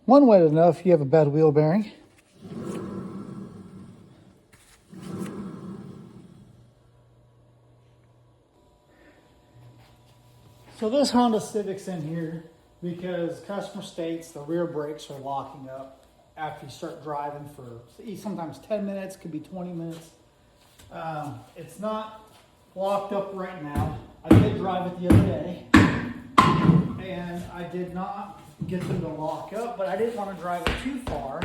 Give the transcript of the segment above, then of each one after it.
One way to know if you have a bad wheel bearing. So this Honda Civic's in here because customer states the rear brakes are locking up after you start driving for sometimes 10 minutes, could be 20 minutes. It's not locked up right now. I did drive it the other day and I did not get them to lock up, but I didn't want to drive it too far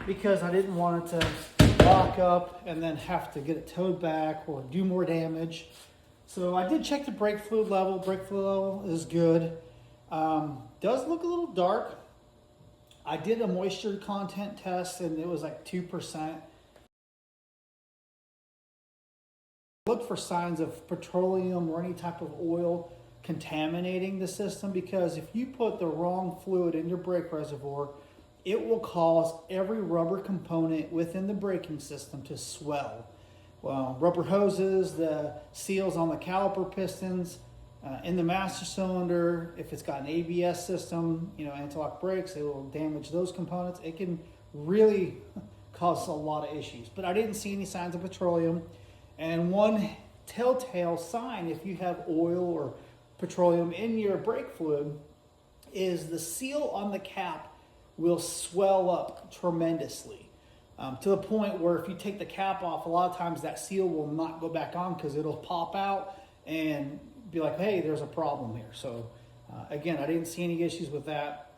because I didn't want it to lock up and then have to get it towed back or do more damage. So I did check the brake fluid level. Brake fluid level is good. Does look a little dark. I did a moisture content test and it was like 2%. Look for signs of petroleum or any type of oil contaminating the system, because if you put the wrong fluid in your brake reservoir, it will cause every rubber component within the braking system to swell. Well, rubber hoses, the seals on the caliper pistons, in the master cylinder, if it's got an ABS system, anti-lock brakes, it will damage those components. It can really cause a lot of issues. But I didn't see any signs of petroleum. And one telltale sign if you have oil or petroleum in your brake fluid is the seal on the cap will swell up tremendously. To the point where if you take the cap off, a lot of times that seal will not go back on because it'll pop out and be like, hey, there's a problem here. So again, I didn't see any issues with that.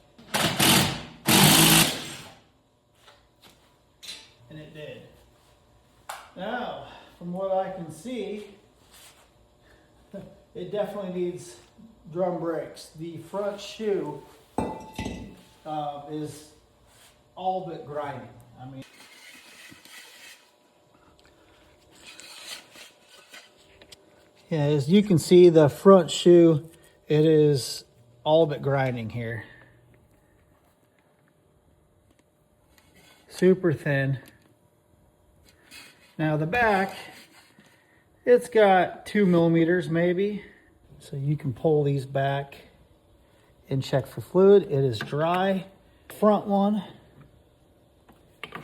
And it did. Now, from what I can see, it definitely needs drum brakes. The front shoe is all but grinding. I mean, yeah, as you can see, the front shoe, it is all but grinding here. Super thin. Now the back, it's got 2 millimeters maybe. So you can pull these back and check for fluid. It is dry. Front one,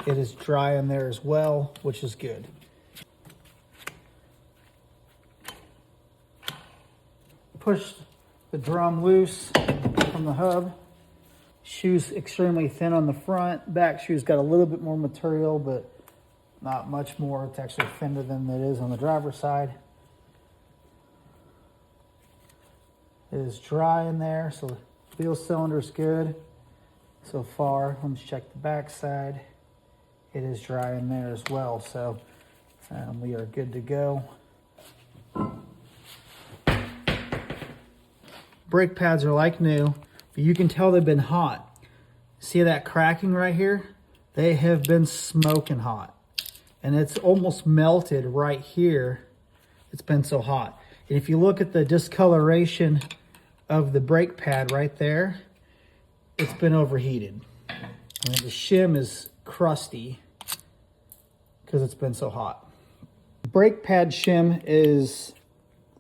it is dry in there as well, which is good. Push the drum loose from the hub. Shoe's extremely thin on the front. Back shoe's got a little bit more material, but not much more. It's actually thinner than it is on the driver's side. It is dry in there, so the wheel cylinder's good so far. Let's check the back side. It is dry in there as well, so we are good to go. Brake pads are like new, but you can tell they've been hot. See that cracking right here? They have been smoking hot. And it's almost melted right here. It's been so hot. And if you look at the discoloration of the brake pad right there, it's been overheated. I mean, the shim is crusty because it's been so hot. Brake pad shim is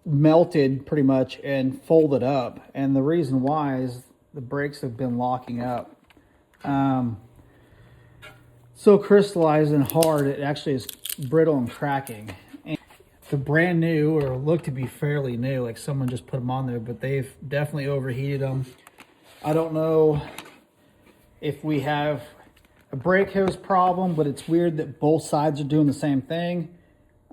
melted pretty much and folded up. And the reason why is the brakes have been locking up. So crystallized and hard, it actually is brittle and cracking. And they're brand new, or look to be fairly new, like someone just put them on there, but they've definitely overheated them. I don't know if we have a brake hose problem, but it's weird that both sides are doing the same thing.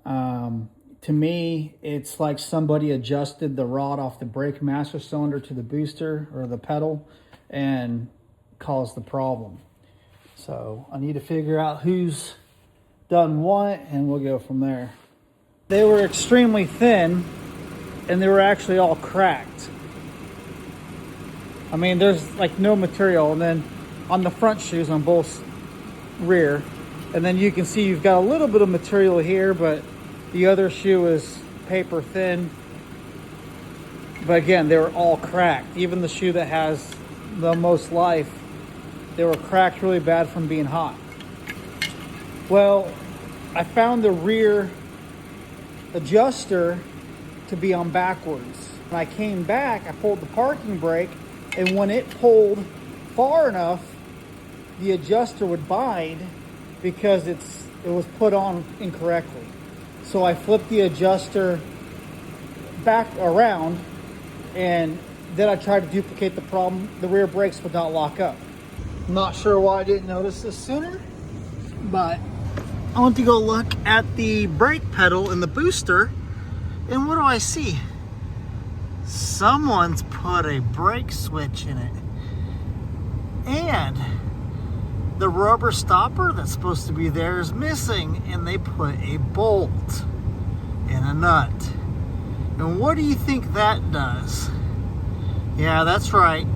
To me, it's like somebody adjusted the rod off the brake master cylinder to the booster or the pedal and caused the problem. So I need to figure out who's done what, and we'll go from there. They were extremely thin, and they were actually all cracked. I mean, there's like no material. And then on the front shoes on both rear, and then you can see you've got a little bit of material here, but the other shoe is paper thin. But again, they were all cracked. Even the shoe that has the most life, they were cracked really bad from being hot. Well, I found the rear adjuster to be on backwards. When I came back, I pulled the parking brake, and when it pulled far enough, the adjuster would bind because it was put on incorrectly. So I flipped the adjuster back around, and then I tried to duplicate the problem. The rear brakes would not lock up. I'm not sure why I didn't notice this sooner, but I went to go look at the brake pedal and the booster, and what do I see? Someone's put a brake switch in it. And the rubber stopper that's supposed to be there is missing, and they put a bolt and a nut. And what do you think that does? Yeah, that's right.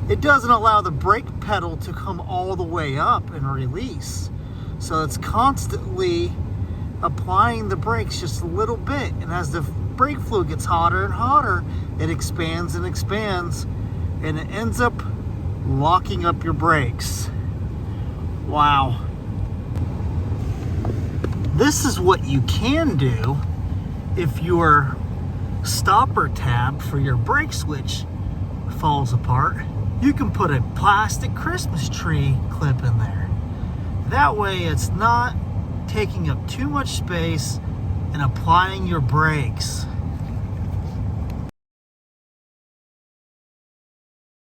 It doesn't allow the brake pedal to come all the way up and release. So it's constantly applying the brakes just a little bit. And as the brake fluid gets hotter and hotter, it expands and expands, and it ends up locking up your brakes. Wow. This is what you can do if your stopper tab for your brake switch falls apart. You can put a plastic Christmas tree clip in there. That way it's not taking up too much space and applying your brakes.